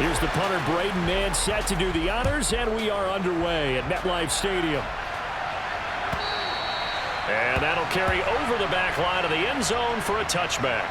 Here's the punter, Braden Mann, set to do the honors, and we are underway at MetLife Stadium. And that'll carry over the back line of the end zone for a touchback.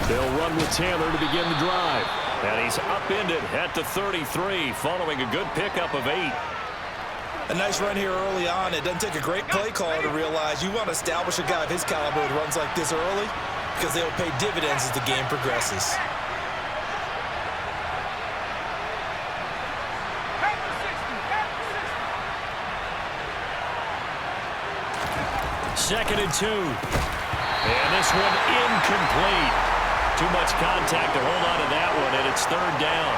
They'll run with Taylor to begin the drive. And he's upended at the 33 following a good pickup of 8. A nice run here early on. It doesn't take a great play caller to realize you want to establish a guy of his caliber with runs like this early because they'll pay dividends as the game progresses. Second and 2. And this one incomplete. Too much contact to hold on to that one, and it's third down.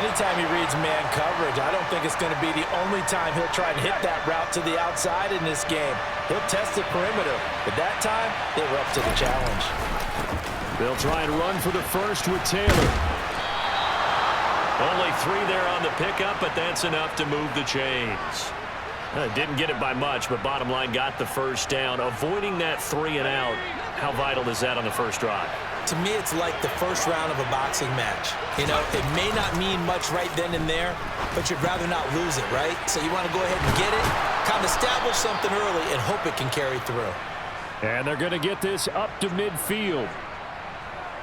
Anytime he reads man coverage, I don't think it's going to be the only time he'll try and hit that route to the outside in this game. He'll test the perimeter, but that time, they were up to the challenge. They'll try and run for the first with Taylor. Only 3 there on the pickup, but that's enough to move the chains. Didn't get it by much, but bottom line got the first down. Avoiding that 3 and out, how vital is that on the first drive? To me, it's like the first round of a boxing match. You know, it may not mean much right then and there, but you'd rather not lose it, right? So you want to go ahead and get it, kind of establish something early, and hope it can carry through. And they're going to get this up to midfield.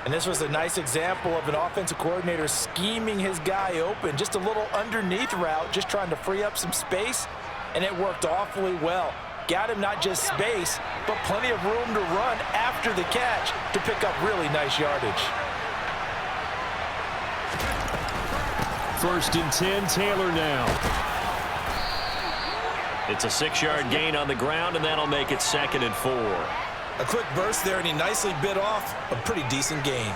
And this was a nice example of an offensive coordinator scheming his guy open. Just a little underneath route, just trying to free up some space, and it worked awfully well. Got him not just space, but plenty of room to run after the catch to pick up really nice yardage. First and 10, Taylor now. It's a 6-yard gain on the ground, and that'll make it second and 4. A quick burst there, and he nicely bit off a pretty decent gain.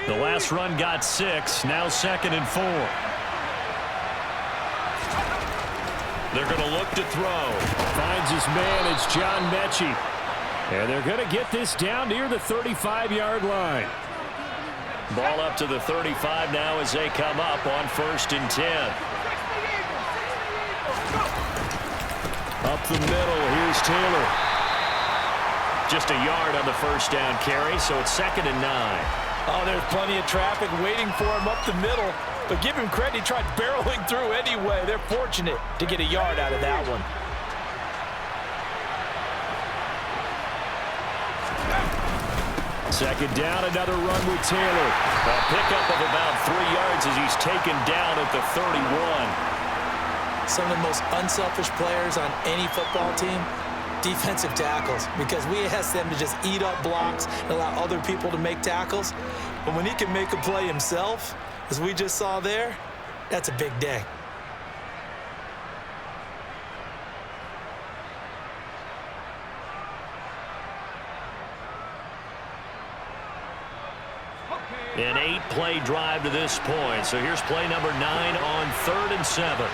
The last run got 6, now second and 4. They're going to look to throw. Finds his man. It's John Mechie. And they're going to get this down near the 35-yard line. Ball up to the 35 now as they come up on first and 10. Up the middle. Here's Taylor. Just a yard on the first down carry, so it's second and 9. Oh, there's plenty of traffic waiting for him up the middle. But give him credit, he tried barreling through anyway. They're fortunate to get a yard out of that one. Second down, another run with Taylor. A pickup of about 3 yards as he's taken down at the 31. Some of the most unselfish players on any football team, defensive tackles, because we ask them to just eat up blocks and allow other people to make tackles. But when he can make a play himself, as we just saw there, that's a big day. An 8-play drive to this point. So here's play number 9 on 3rd and 7.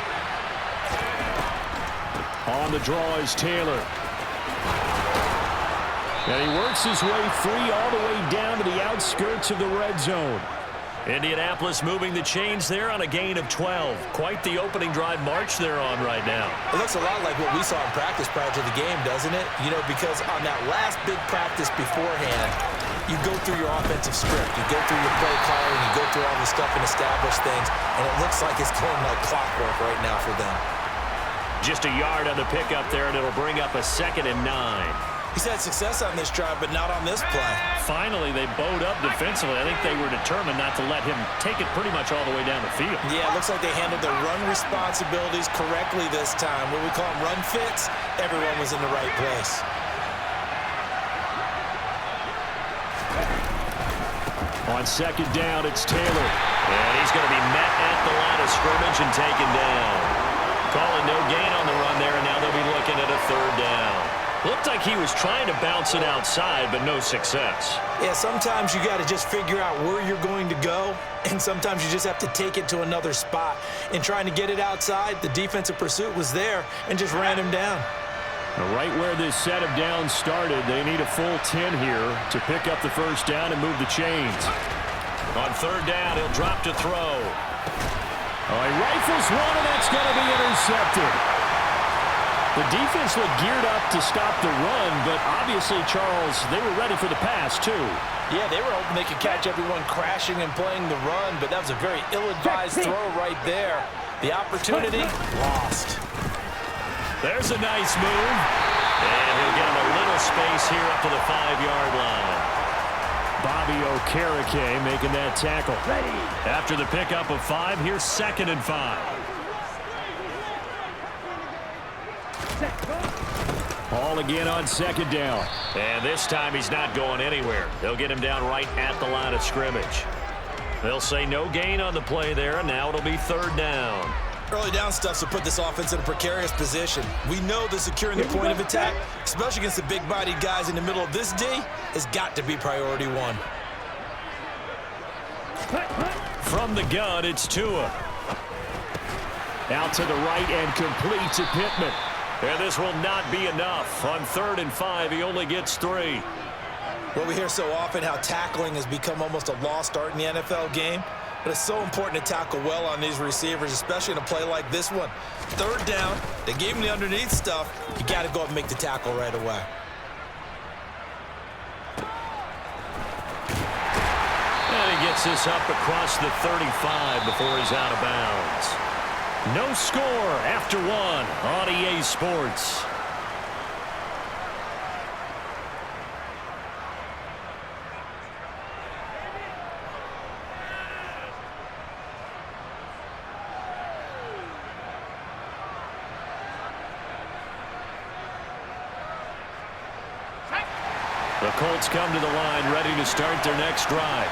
On the draw is Taylor. And he works his way free all the way down to the outskirts of the red zone. Indianapolis moving the chains there on a gain of 12. Quite the opening drive march they're on right now. It looks a lot like what we saw in practice prior to the game, doesn't it? You know, because on that last big practice beforehand, you go through your offensive script, you go through your play calling, you go through all the stuff and establish things, and it looks like it's going like clockwork right now for them. Just a yard on the pickup there, and it'll bring up a second and 9. He's had success on this drive, but not on this play. Finally, they bowed up defensively. I think they were determined not to let him take it pretty much all the way down the field. Yeah, it looks like they handled their run responsibilities correctly this time. When we call them run fits, everyone was in the right place. On second down, it's Taylor. And he's going to be met at the line of scrimmage and taken down. Calling no gain on the run there, and now they'll be looking at a third down. Looked like he was trying to bounce it outside, but no success. Yeah, sometimes you got to just figure out where you're going to go, and sometimes you just have to take it to another spot. In trying to get it outside, the defensive pursuit was there and just ran him down. Right where this set of downs started, they need a full 10 here to pick up the first down and move the chains. On third down, he'll drop to throw. Oh, he rifles one, and that's going to be intercepted. The defense looked geared up to stop the run, but obviously, Charles, they were ready for the pass, too. Yeah, they were hoping they could catch everyone crashing and playing the run, but that was a very ill-advised throw right there. The opportunity, lost. There's a nice move. And he'll get him a little space here up to the 5-yard line. Bobby Okereke making that tackle. After the pickup of 5, here's 2nd and 5. Ball again on 2nd down. And this time he's not going anywhere. They'll get him down right at the line of scrimmage. They'll say no gain on the play there, and now it'll be 3rd down. Early down stuff will put this offense in a precarious position. We know that securing the point of attack, especially against the big-bodied guys in the middle of this D, has got to be priority 1. From the gun, it's Tua. Out to the right and complete to Pittman. And this will not be enough. On 3rd and 5, he only gets 3. Well, we hear so often how tackling has become almost a lost art in the NFL game. But it's so important to tackle well on these receivers, especially in a play like this one. 3rd down, they gave him the underneath stuff. You got to go up and make the tackle right away. And he gets this up across the 35 before he's out of bounds. No score after 1 on EA Sports. The Colts come to the line ready to start their next drive.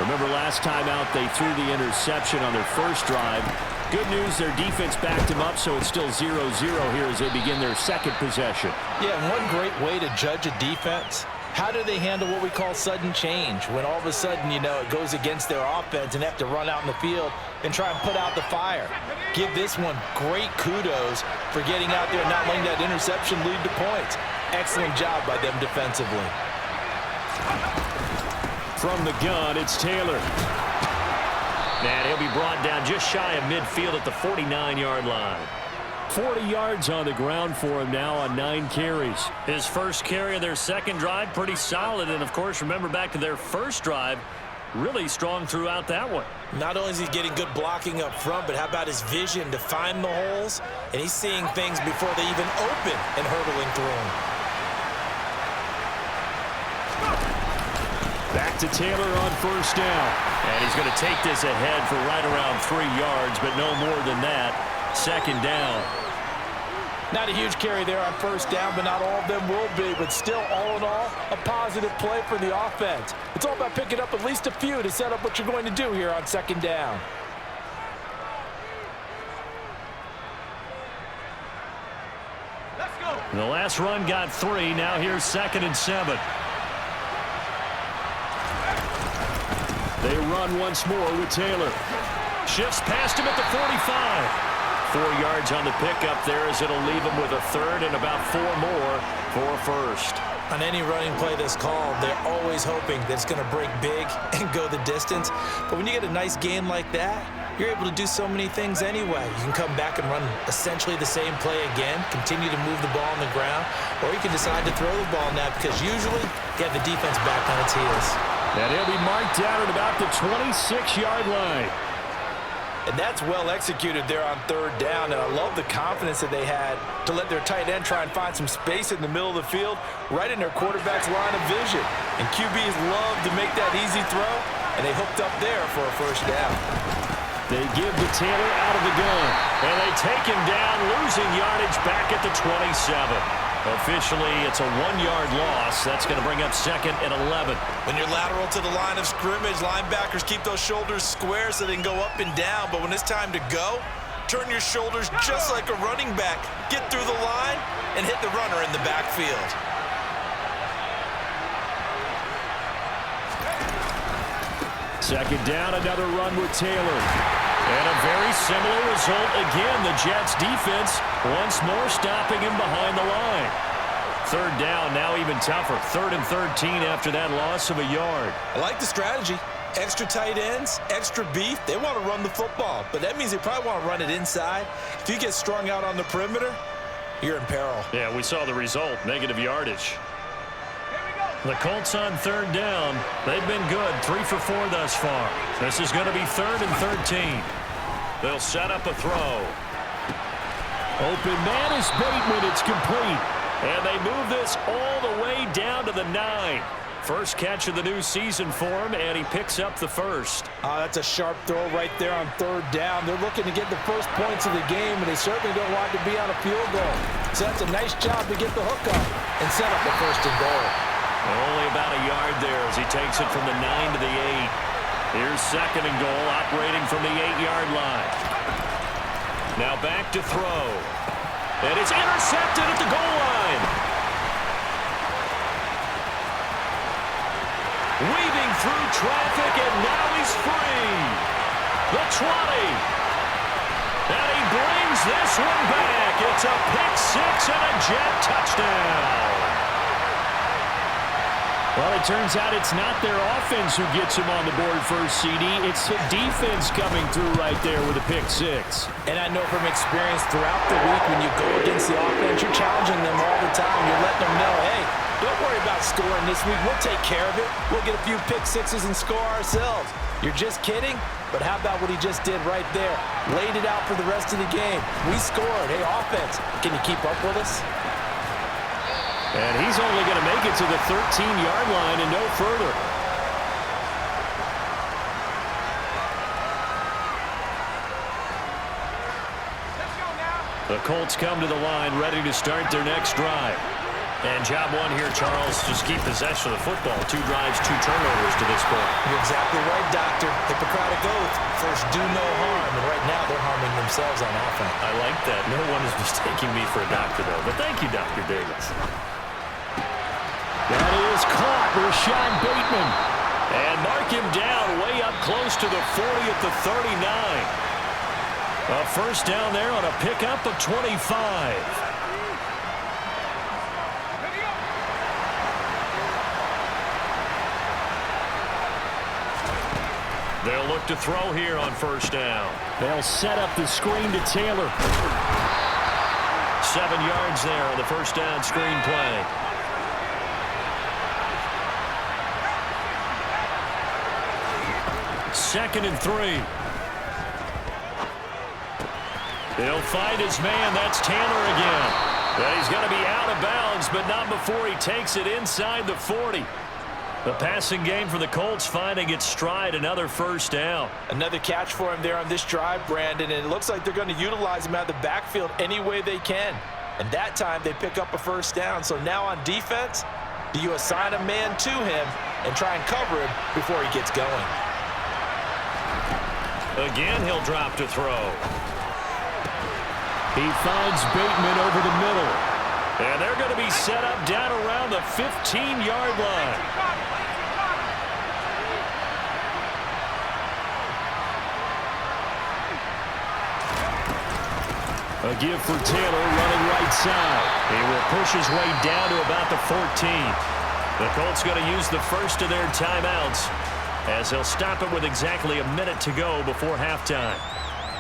Remember last time out they threw the interception on their first drive. Good news, their defense backed him up, so it's still 0-0 here as they begin their 2nd possession. Yeah, and one great way to judge a defense, how do they handle what we call sudden change? When all of a sudden, you know, it goes against their offense and they have to run out in the field and try and put out the fire. Give this one great kudos for getting out there and not letting that interception lead to points. Excellent job by them defensively. From the gun, it's Taylor. And he'll be brought down just shy of midfield at the 49-yard line. 40 yards on the ground for him now on 9 carries. His first carry of their 2nd drive, pretty solid. And, of course, remember back to their first drive, really strong throughout that one. Not only is he getting good blocking up front, but how about his vision to find the holes? And he's seeing things before they even open and hurdling through them. Back to Taylor on 1st down. And he's going to take this ahead for right around 3 yards, but no more than that. 2nd down. Not a huge carry there on 1st down, but not all of them will be. But still, all in all, a positive play for the offense. It's all about picking up at least a few to set up what you're going to do here on 2nd down. Let's go. The last run got 3. Now here's 2nd and 7. They run once more with Taylor. Shifts past him at the 45. 4 yards on the pickup there as it'll leave him with a 3rd and about 4 more for a 1st. On any running play that's called, they're always hoping that it's going to break big and go the distance. But when you get a nice gain like that, you're able to do so many things anyway. You can come back and run essentially the same play again, continue to move the ball on the ground, or you can decide to throw the ball now because usually you have the defense back on its heels. And he'll be marked down at about the 26-yard line. And that's well executed there on 3rd down. And I love the confidence that they had to let their tight end try and find some space in the middle of the field, right in their quarterback's line of vision. And QBs love to make that easy throw, and they hooked up there for a 1st down. They give to Taylor out of the gun. And they take him down, losing yardage back at the 27. Officially, it's a 1-yard loss. That's going to bring up 2nd and 11. When you're lateral to the line of scrimmage, linebackers keep those shoulders square so they can go up and down. But when it's time to go, Turn your shoulders just like a running back. Get through the line and hit the runner in the backfield. Second down, another run with Taylor. And a very similar result again. The Jets defense once more stopping him behind the line. Third down, now even tougher. 3rd and 13 after that loss of a yard. I like the strategy. Extra tight ends, extra beef. They want to run the football, but that means they probably want to run it inside. If you get strung out on the perimeter, you're in peril. Yeah, we saw the result, negative yardage. The Colts on 3rd down. They've been good, 3 for 4 thus far. This is going to be 3rd and 13. They'll set up a throw. Open man is Bateman. It's complete. And they move this all the way down to the 9. First catch of the new season for him, and he picks up the first. That's a sharp throw right there on 3rd down. They're looking to get the first points of the game, and they certainly don't want to be on a field goal. So that's a nice job to get the hook up and set up the 1st and goal. Only about a yard there as he takes it from the 9 to the 8. Here's 2nd and goal, operating from the 8-yard line. Now back to throw. And it's intercepted at the goal line. Weaving through traffic, and now he's free. The 20. And he brings this one back. It's a pick-6 and a Jet touchdown. Well, it turns out it's not their offense who gets him on the board first, CD. It's the defense coming through right there with a pick-6. And I know from experience throughout the week, when you go against the offense, you're challenging them all the time. You're letting them know, hey, don't worry about scoring this week. We'll take care of it. We'll get a few pick-6s and score ourselves. You're just kidding? But how about what he just did right there? Laid it out for the rest of the game. We scored. Hey, offense, can you keep up with us? And he's only going to make it to the 13-yard line and no further. The Colts come to the line, ready to start their next drive. And job one here, Charles, just keep possession of the football. 2 drives, 2 turnovers to this point. You're exactly right, Doctor. Hippocratic oath. First, do no harm. And right now, they're harming themselves on offense. I like that. No one is mistaking me for a doctor, though. But thank you, Dr. Davis. That is caught. Rashad Bateman. And mark him down way up close to the 40 at the 39. A first down there on a pickup of 25. They'll look to throw here on first down. They'll set up the screen to Taylor. 7 yards there on the first down screen play. Second and 3. He'll find his man. That's Taylor again. But he's going to be out of bounds, but not before he takes it inside the 40. The passing game for the Colts finding its stride, another first down. Another catch for him there on this drive, Brandon, and it looks like they're going to utilize him out of the backfield any way they can. And that time they pick up a first down. So now on defense, do you assign a man to him and try and cover him before he gets going? Again, he'll drop to throw. He finds Bateman over the middle. And they're going to be set up down around the 15-yard line. A give for Taylor running right side. He will push his way down to about the 14. The Colts going to use the first of their timeouts as they'll stop it with exactly a minute to go before halftime.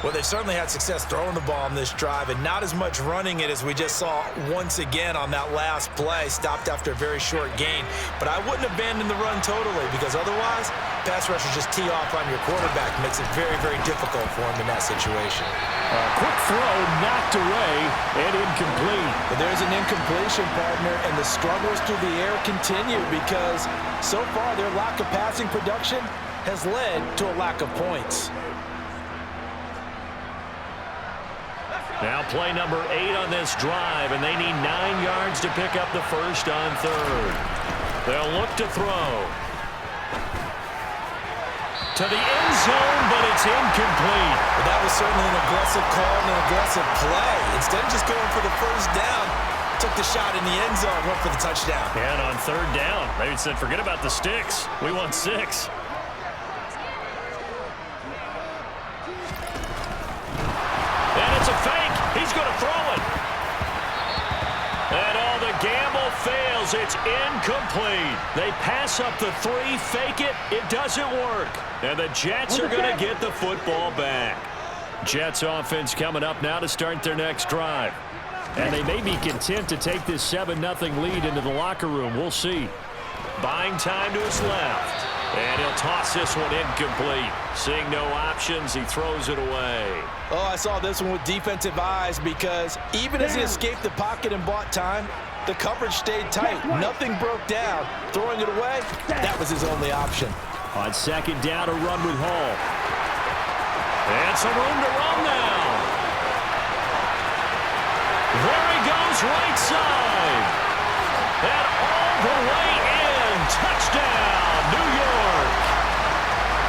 Well, they've certainly had success throwing the ball on this drive and not as much running it as we just saw once again on that last play. Stopped after a very short gain. But I wouldn't abandon the run totally because otherwise, pass rushers just tee off on your quarterback. Makes it very, very difficult for him in that situation. A quick throw knocked away and incomplete. But there's an incompletion, partner, and the struggles through the air continue because so far their lack of passing production has led to a lack of points. Now play number 8 on this drive, and they need 9 yards to pick up the first on third. They'll look to throw. To the end zone, but it's incomplete. Well, that was certainly an aggressive call and an aggressive play. Instead of just going for the first down, took the shot in the end zone, went for the touchdown. And on third down, they said, forget about the sticks. We want 6. And it's a fake. He's going to throw it. And all the gamble fails. It's incomplete. They pass up the 3, fake it. It doesn't work. And the Jets are going to get the football back. Jets offense coming up now to start their next drive. And they may be content to take this 7-0 lead into the locker room. We'll see. Buying time to his left. And he'll toss this one incomplete. Seeing no options, he throws it away. Oh, I saw this one with defensive eyes because even as he escaped the pocket and bought time, the coverage stayed tight. Nothing broke down. Throwing it away, that was his only option. On second down, a run with Hall. And some room to run now. There he goes, right side. And all the way in. Touchdown, New York.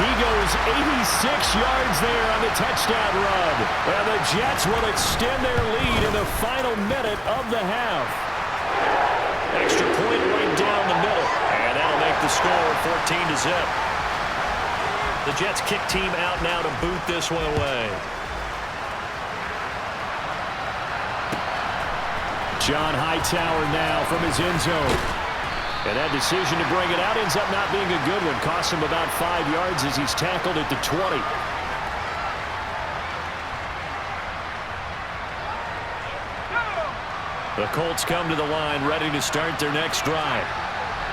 He goes 86 yards there on the touchdown run. And the Jets will extend their lead in the final minute of the half. Extra point right down the middle. And that'll make the score 14-0. The Jets kick team out now to boot this one away. John Hightower now from his end zone. And that decision to bring it out ends up not being a good one. Costs him about 5 yards as he's tackled at the 20. The Colts come to the line ready to start their next drive.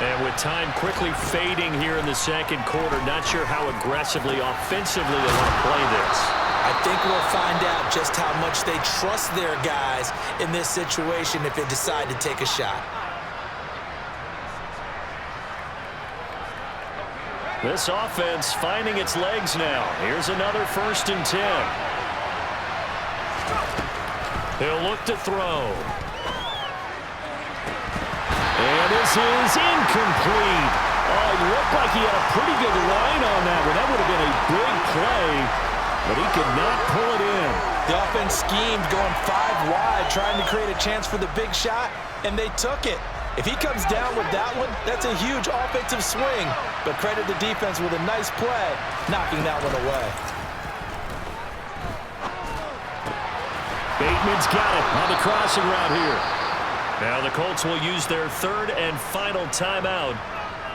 And with time quickly fading here in the second quarter, not sure how aggressively, offensively they want to play this. I think we'll find out just how much they trust their guys in this situation if they decide to take a shot. This offense finding its legs now. Here's another 1st and 10. He'll look to throw. And this is incomplete. Oh, it looked like he had a pretty good line on that one. That would have been a big play, but he could not pull it in. The offense schemed going 5 wide, trying to create a chance for the big shot, and they took it. If he comes down with that one, that's a huge offensive swing. But credit the defense with a nice play, knocking that one away. Bateman's got it on the crossing route here. Now the Colts will use their 3rd and final timeout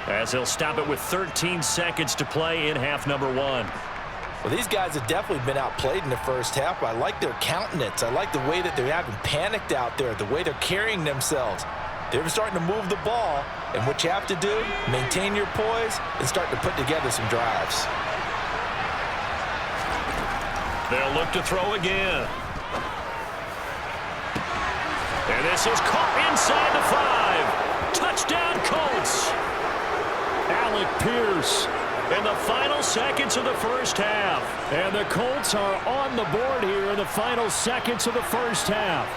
as they'll stop it with 13 seconds to play in half number 1. Well, these guys have definitely been outplayed in the first half. I like their countenance. I like the way that they haven't panicked out there, the way they're carrying themselves. They're starting to move the ball, and what you have to do, maintain your poise and start to put together some drives. They'll look to throw again. And this is caught inside the 5. Touchdown, Colts. Alec Pierce in the final seconds of the first half. And the Colts are on the board here in the final seconds of the first half.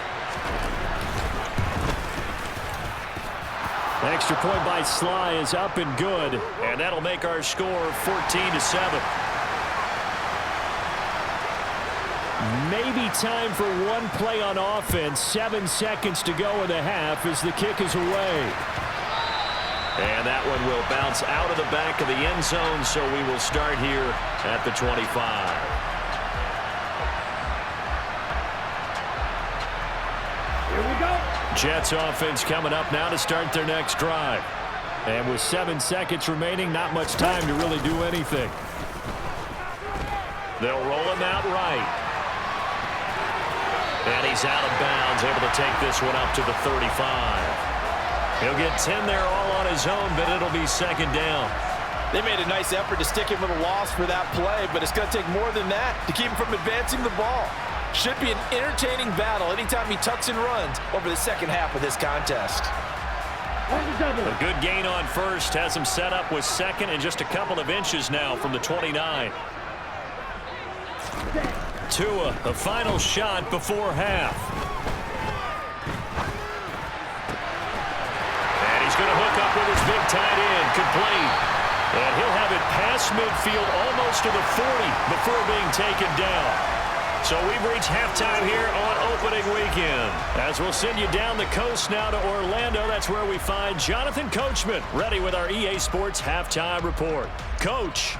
Extra point by Sly is up and good. And that'll make our score 14-7. Maybe time for one play on offense. 7 seconds to go in the half as the kick is away. And that one will bounce out of the back of the end zone, so we will start here at the 25. Here we go. Jets offense coming up now to start their next drive. And with 7 seconds remaining, not much time to really do anything. They'll roll him out right. And he's out of bounds, able to take this one up to the 35. He'll get 10 there all on his own, but it'll be second down. They made a nice effort to stick him with a loss for that play, but it's going to take more than that to keep him from advancing the ball. Should be an entertaining battle anytime he tucks and runs over the second half of this contest. A good gain on first has him set up with second and just a couple of inches now from the 29. Tua, the final shot before half. And he's going to hook up with his big tight end, complete. And he'll have it pass across midfield, almost to the 40 before being taken down. So we've reached halftime here on opening weekend. As we'll send you down the coast now to Orlando, that's where we find Jonathan Coachman, ready with our EA Sports Halftime Report. Coach.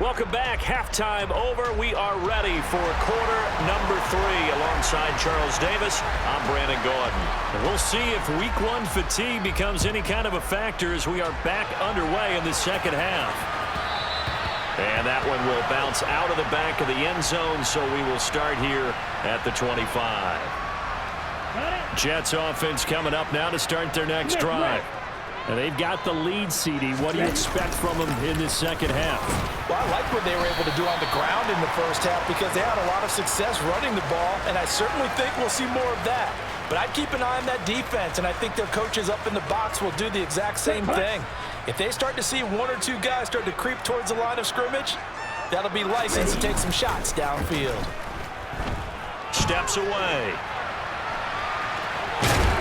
Welcome back. Halftime over. We are ready for quarter number 3. Alongside Charles Davis, I'm Brandon Gordon. And we'll see if week 1 fatigue becomes any kind of a factor as we are back underway in the second half. And that one will bounce out of the back of the end zone, so we will start here at the 25. Jets offense coming up now to start their next drive. And they've got the lead, CD. What do you expect from them in this second half? Well, I like what they were able to do on the ground in the first half because they had a lot of success running the ball, and I certainly think we'll see more of that. But I'd keep an eye on that defense, and I think their coaches up in the box will do the exact same thing. If they start to see 1 or 2 guys start to creep towards the line of scrimmage, that'll be license to take some shots downfield. Steps away.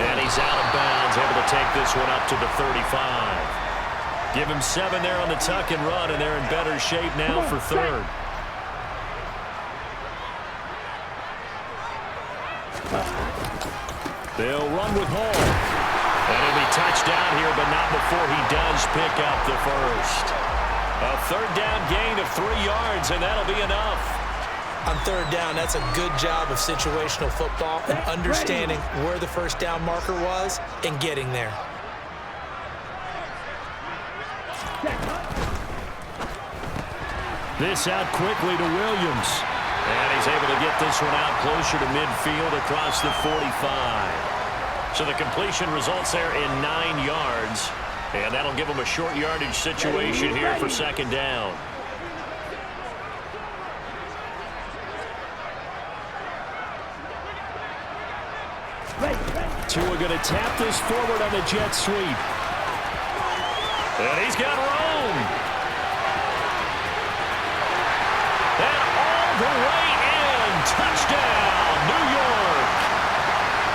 And he's out of bounds, able to take this one up to the 35. Give him 7 there on the tuck and run, and they're in better shape now for third. They'll run with Hall. And he'll be touched down here, but not before he does pick up the first. A third down gain of 3 yards, and that'll be enough. On third down, that's a good job of situational football and understanding where the first down marker was and getting there. This out quickly to Williams. And he's able to get this one out closer to midfield across the 45. So the completion results there in 9 yards. And that'll give them a short yardage situation here for second down. Tua going to tap this forward on the jet sweep. And he's got room. And all the way in. Touchdown, New York.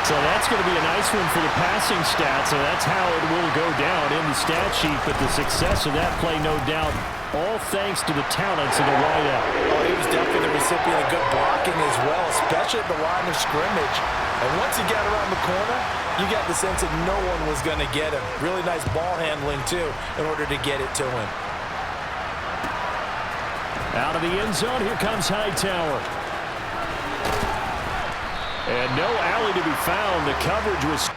So that's going to be a nice one for the passing stats, and that's how it will go down in the stat sheet. But the success of that play, no doubt, all thanks to the talents of the wideout. Oh, he was definitely the recipient of good blocking as well, especially at the line of scrimmage. And once he got around the corner, you got the sense that no one was going to get him. Really nice ball handling, too, in order to get it to him. Out of the end zone, here comes Hightower. And no alley to be found. The coverage was...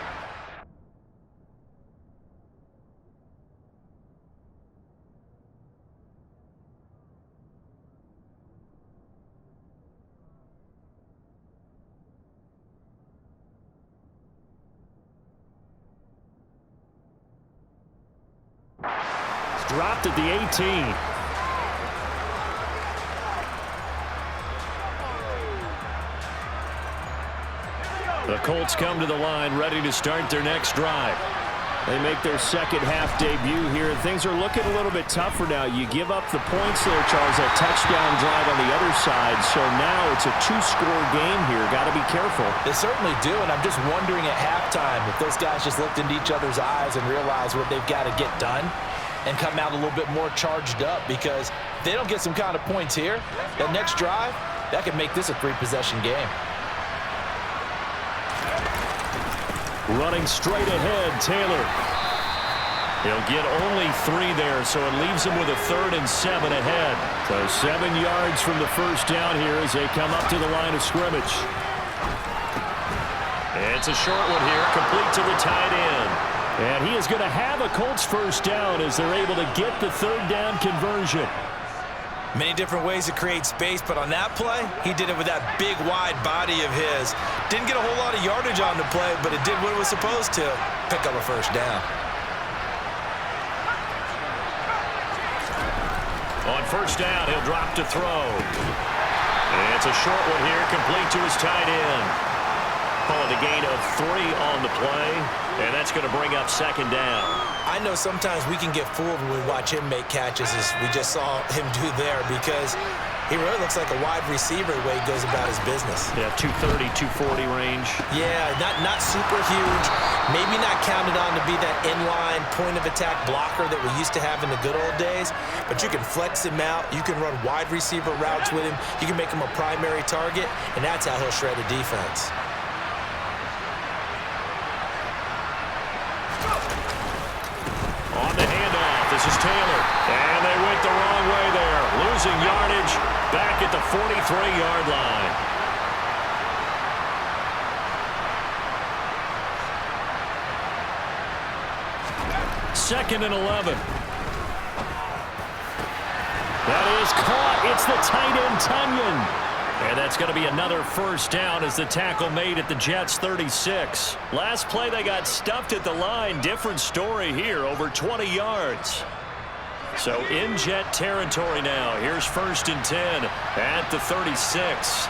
dropped at the 18. The Colts come to the line, ready to start their next drive. They make their second half debut here. Things are looking a little bit tougher now. You give up the points there, Charles, that touchdown drive on the other side. So now it's a 2-score game here. Got to be careful. They certainly do, and I'm just wondering at halftime if those guys just looked into each other's eyes and realized what they've got to get done and come out a little bit more charged up, because if they don't get some kind of points here, that next drive, that could make this a 3-possession game. Running straight ahead, Taylor. He'll get only 3 there, so it leaves him with a 3rd and 7 ahead. So 7 yards from the first down here as they come up to the line of scrimmage. It's a short one here, complete to the tight end. And he is going to have a Colts first down as they're able to get the 3rd down conversion. Many different ways to create space, but on that play, he did it with that big, wide body of his. Didn't get a whole lot of yardage on the play, but it did what it was supposed to. Pick up a first down. On first down, he'll drop to throw. And it's a short one here, complete to his tight end. Calling a gain of 3 on the play, and that's going to bring up second down. I know sometimes we can get fooled when we watch him make catches, as we just saw him do there, because He really looks like a wide receiver the way he goes about his business. Yeah, 230, 240 range. Yeah, not super huge. Maybe not counted on to be that inline point-of-attack blocker that we used to have in the good old days. But you can flex him out. You can run wide receiver routes with him. You can make him a primary target, and that's how he'll shred a defense. On the handoff, this is Taylor. And they went the wrong way there. Losing yardage back at the 43-yard line. Second and 11. That is caught. It's the tight end, Tunyon. And that's going to be another first down as the tackle made at the Jets' 36. Last play, they got stuffed at the line. Different story here, over 20 yards. So in Jet territory now. Here's first and 10 at the 36.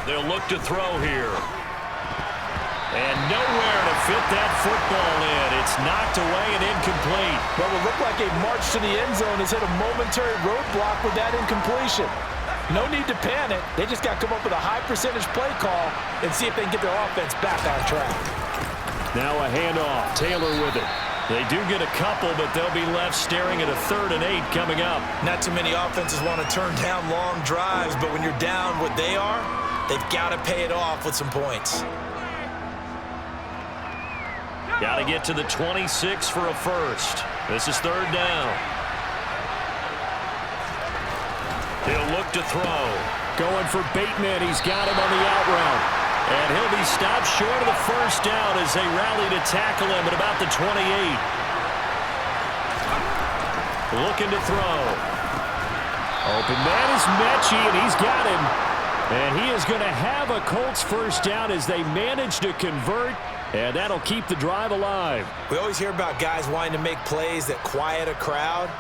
They'll look to throw here. And nowhere to fit that football in. It's knocked away and incomplete. What will look like a march to the end zone has hit a momentary roadblock with that incompletion. No need to panic. They just got to come up with a high percentage play call and see if they can get their offense back on track. Now a handoff. Taylor with it. They do get a couple, but they'll be left staring at a 3rd and 8 coming up. Not too many offenses want to turn down long drives, but when you're down what they are, they've got to pay it off with some points. Got to get to the 26 for a first. This is 3rd down. He'll look to throw. Going for Bateman. He's got him on the out route. And he'll be stopped short of the first down as they rally to tackle him at about the 28. Looking to throw. Open man is Mechie, and he's got him. And he is going to have a Colts first down as they manage to convert. And that'll keep the drive alive. We always hear about guys wanting to make plays that quiet a crowd.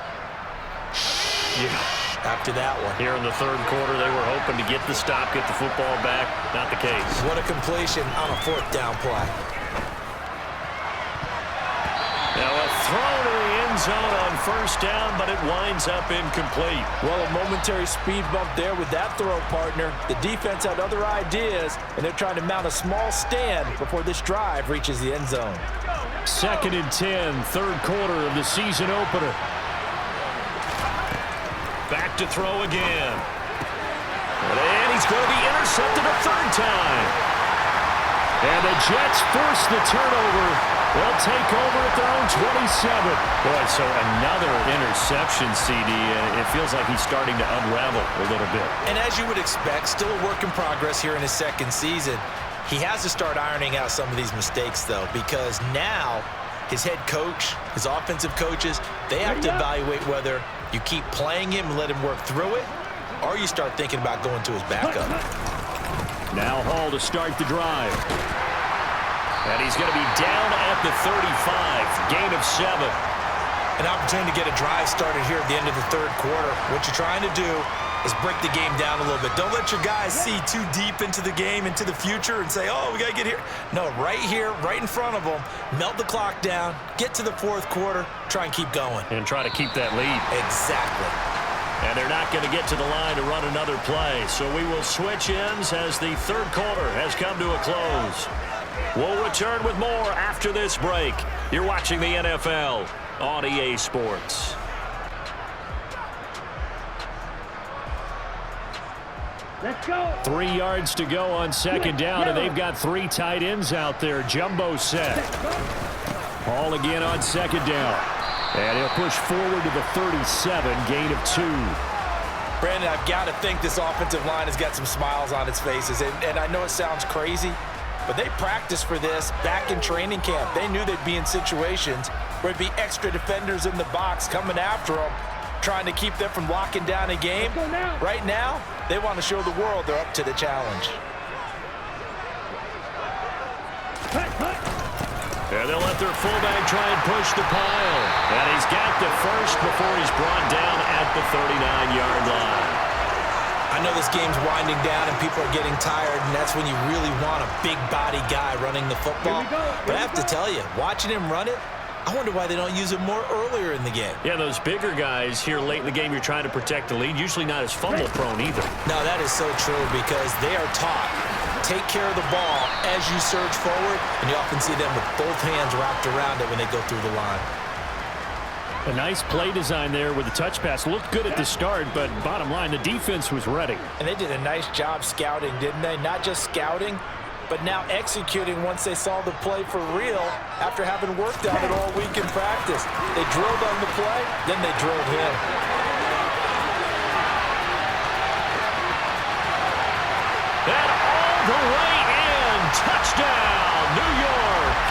Yeah. After that one. Here in the 3rd quarter, they were hoping to get the stop, get the football back. Not the case. What a completion on a 4th down play. Now a throw to the end zone on first down, but it winds up incomplete. Well, a momentary speed bump there with that throw, partner. The defense had other ideas, and they're trying to mount a small stand before this drive reaches the end zone. 2nd and 10, 3rd quarter of the season opener. Back to throw again. And he's going to be intercepted a 3rd time. And the Jets force the turnover. They'll take over at their own 27. Boy, so another interception, CD. It feels like he's starting to unravel a little bit. And as you would expect, still a work in progress here in his 2nd season. He has to start ironing out some of these mistakes, though, because now his head coach, his offensive coaches, they have to evaluate whether you keep playing him and let him work through it, or you start thinking about going to his backup. Now Hall to start the drive. And he's going to be down at the 35. Gain of 7. An opportunity to get a drive started here at the end of the 3rd quarter. What you're trying to do is break the game down a little bit. Don't let your guys see too deep into the game, into the future, and say, oh, we got to get here. No, right here, right in front of them, melt the clock down, get to the 4th quarter, try and keep going. And try to keep that lead. Exactly. And they're not going to get to the line to run another play. So we will switch ends as the 3rd quarter has come to a close. We'll return with more after this break. You're watching the NFL on EA Sports. Let's go. 3 yards to go on 2nd down, and they've got 3 tight ends out there. Jumbo set. Hall again on 2nd down. And he'll push forward to the 37, gain of 2. Brandon, I've got to think this offensive line has got some smiles on its faces. And I know it sounds crazy, but they practiced for this back in training camp. They knew they'd be in situations where there'd be extra defenders in the box coming after them, trying to keep them from locking down a game. Right now, they want to show the world they're up to the challenge. And they'll let their fullback try and push the pile. And he's got the first before he's brought down at the 39-yard line. I know this game's winding down and people are getting tired, and that's when you really want a big body guy running the football. But I have to tell you, watching him run it, I wonder why they don't use him more earlier in the game. Yeah, those bigger guys here late in the game, you're trying to protect the lead, usually not as fumble prone either. No, that is so true because they are taught. Take care of the ball as you surge forward, and you often see them with both hands wrapped around it when they go through the line. A nice play design there with the touch pass. Looked good at the start, but bottom line, the defense was ready. And they did a nice job scouting, didn't they? Not just scouting, but now executing once they saw the play for real after having worked on it all week in practice. They drilled on the play, then they drilled him. And all the way in. Touchdown, New York.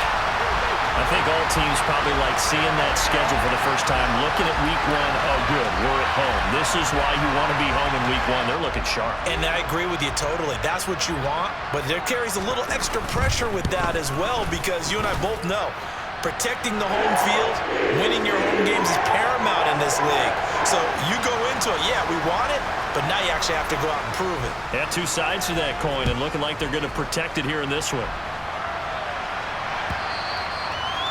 I think all teams probably like seeing that schedule for the first time, looking at week one. Oh, good, we're at home. This is why you want to be home in week one. They're looking sharp. And I agree with you totally. That's what you want, but there carries a little extra pressure with that as well because you and I both know protecting the home field, winning your home games is paramount in this league. So you go into it, yeah, we want it, but now you actually have to go out and prove it. Yeah, two sides to that coin, and looking like they're going to protect it here in this one.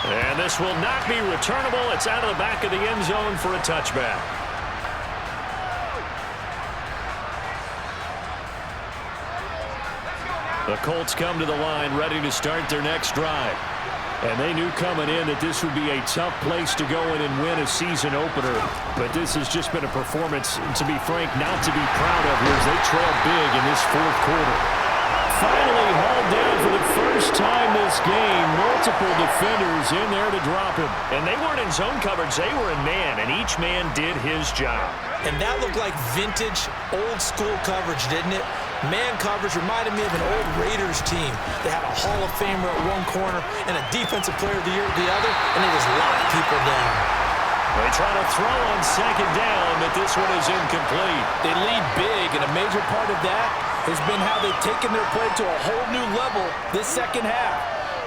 And this will not be returnable. It's out of the back of the end zone for a touchback. The Colts come to the line ready to start their next drive. And they knew coming in that this would be a tough place to go in and win a season opener. But this has just been a performance, to be frank, not to be proud of here as they trail big in this fourth quarter. Finally hauled down for the first time this game. Multiple defenders in there to drop him. And they weren't in zone coverage. They were in man, and each man did his job. And that looked like vintage, old-school coverage, didn't it? Man coverage reminded me of an old Raiders team. They had a Hall of Famer at one corner and a Defensive Player of the Year at the other, and they just locked people down. They try to throw on second down, but this one is incomplete. They lead big, and a major part of that has been how they've taken their play to a whole new level this second half.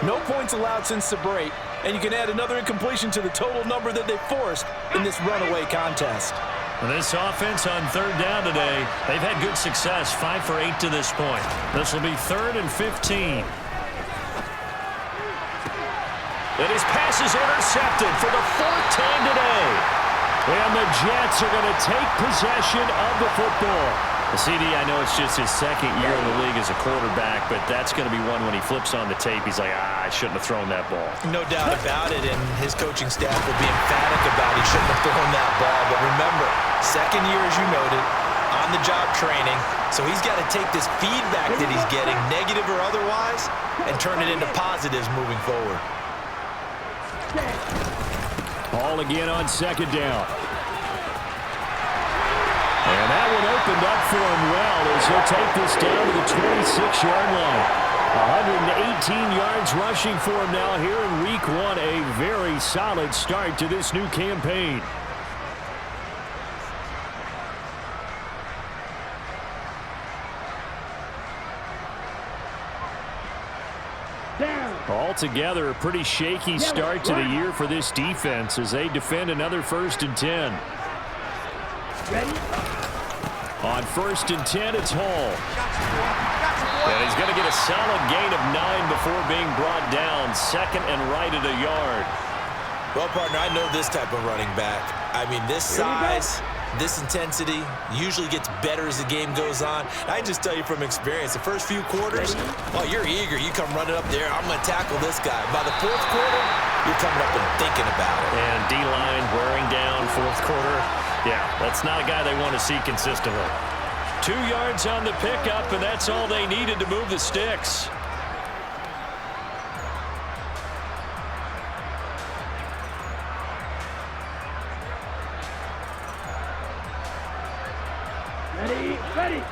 No points allowed since the break, and you can add another incompletion to the total number that they forced in this runaway contest. And this offense on third down today, they've had good success, 5 for 8 to this point. This will be 3rd and 15. And his pass is intercepted for the 4th time today. And the Jets are going to take possession of the football. The CD, I know it's just his second year in the league as a quarterback, but that's going to be one when he flips on the tape. He's like, I shouldn't have thrown that ball. No doubt about it, and his coaching staff will be emphatic about he shouldn't have thrown that ball. But remember, second year, as you noted, on-the-job training, so he's got to take this feedback that he's getting, negative or otherwise, and turn it into positives moving forward. Ball again on second down. And that one opened up for him well as he'll take this down to the 26-yard line. 118 yards rushing for him now here in week one. A very solid start to this new campaign. Altogether, a pretty shaky start to the year for this defense as they defend another 1st and 10. Ready? On 1st and 10, it's Hall. And he's going to get a solid gain of 9 before being brought down. 2nd and right at a yard. Well, partner, I know this type of running back. I mean, this size, this intensity usually gets better as the game goes on. I just tell you from experience, the first few quarters, oh, you're eager. You come running up there, I'm going to tackle this guy. By the 4th quarter, you're coming up and thinking about it. And D-line wearing down 4th quarter. Yeah, that's not a guy they want to see consistently. 2 yards on the pickup, and that's all they needed to move the sticks. Ready? Ready?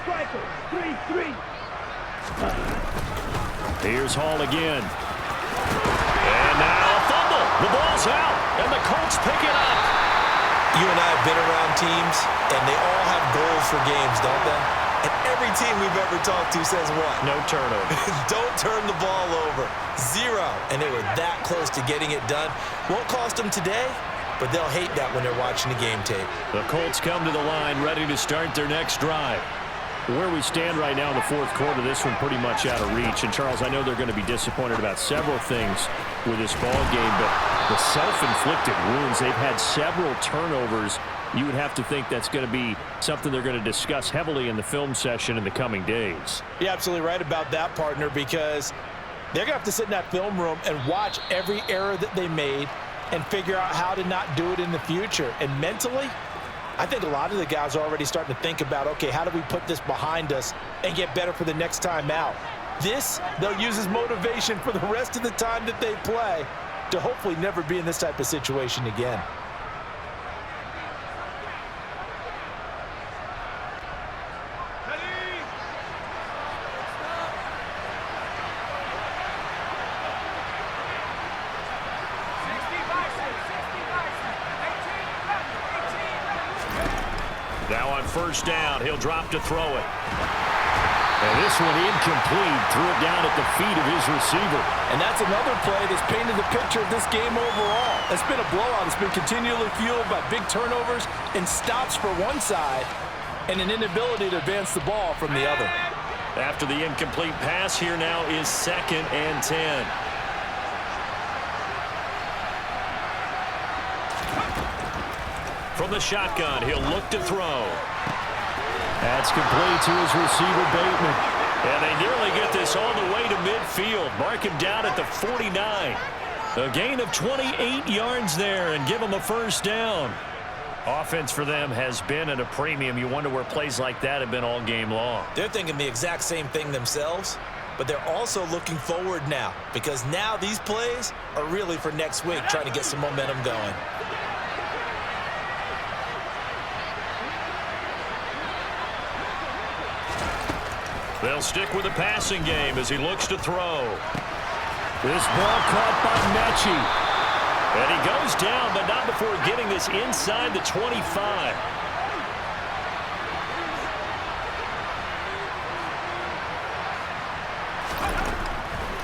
Striker, 3-3. Here's Hall again. And now a fumble. The ball's out, and the Colts pick it up. You and I have been around teams, and they all have goals for games, don't they? And every team we've ever talked to says what? No turnover. Don't turn the ball over. 0. And they were that close to getting it done. Won't cost them today, but they'll hate that when they're watching the game tape. The Colts come to the line ready to start their next drive. Where we stand right now in the fourth quarter, this one pretty much out of reach. And, Charles, I know they're going to be disappointed about several things with this ball game, but the self-inflicted wounds, they've had several turnovers. You would have to think that's going to be something they're going to discuss heavily in the film session in the coming days. You're absolutely right about that, partner, because they're going to have to sit in that film room and watch every error that they made and figure out how to not do it in the future. And mentally, I think a lot of the guys are already starting to think about, okay, how do we put this behind us and get better for the next time out? This, they'll use as motivation for the rest of the time that they play to hopefully never be in this type of situation again. Now on first down, he'll drop to throw it. And this one incomplete. Threw it down at the feet of his receiver. And that's another play that's painted the picture of this game overall. It's been a blowout. It's been continually fueled by big turnovers and stops for one side and an inability to advance the ball from the other. After the incomplete pass, here now is 2nd and 10. From the shotgun, he'll look to throw. That's complete to his receiver, Bateman. And they nearly get this all the way to midfield. Mark him down at the 49. A gain of 28 yards there and give him a first down. Offense for them has been at a premium. You wonder where plays like that have been all game long. They're thinking the exact same thing themselves, but they're also looking forward now because now these plays are really for next week, trying to get some momentum going. They'll stick with the passing game as he looks to throw. This ball caught by Mechie. And he goes down, but not before getting this inside the 25.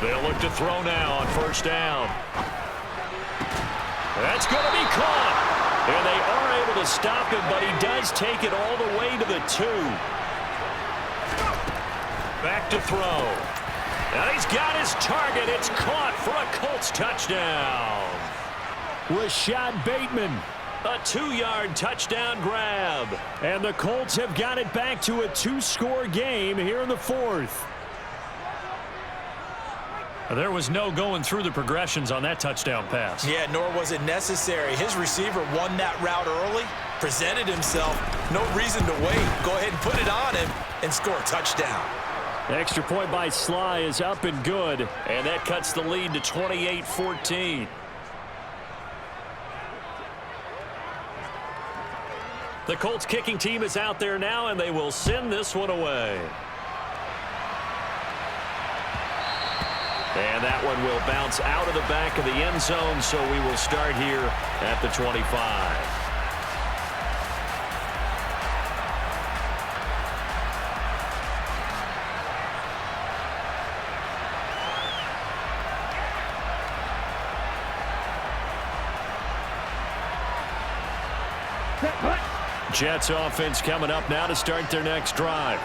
They'll look to throw now on first down. That's going to be caught. And they are able to stop him, but he does take it all the way to the 2. Back to throw. And he's got his target. It's caught for a Colts touchdown. Rashad Bateman, a 2-yard touchdown grab. And the Colts have got it back to a 2-score game here in the fourth. There was no going through the progressions on that touchdown pass. Yeah, nor was it necessary. His receiver won that route early, presented himself. No reason to wait. Go ahead and put it on him and score a touchdown. Extra point by Sly is up and good, and that cuts the lead to 28-14. The Colts kicking team is out there now, and they will send this one away. And that one will bounce out of the back of the end zone, so we will start here at the 25. Jets offense coming up now to start their next drive.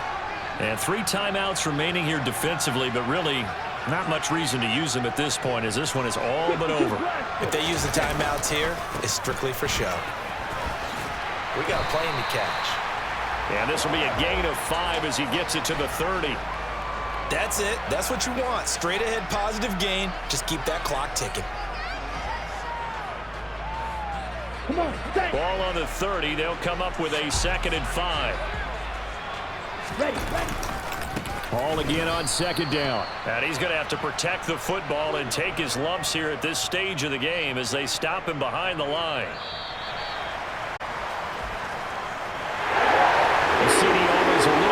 And 3 timeouts remaining here defensively, but really not much reason to use them at this point as this one is all but over. If they use the timeouts here, it's strictly for show. We got a plane to catch. And this will be a gain of 5 as he gets it to the 30. That's it. That's what you want. Straight ahead positive gain. Just keep that clock ticking. Come on, stay. Ball on the 30. They'll come up with a 2nd and 5. Ready. Ball again on 2nd down. And he's going to have to protect the football and take his lumps here at this stage of the game as they stop him behind the line.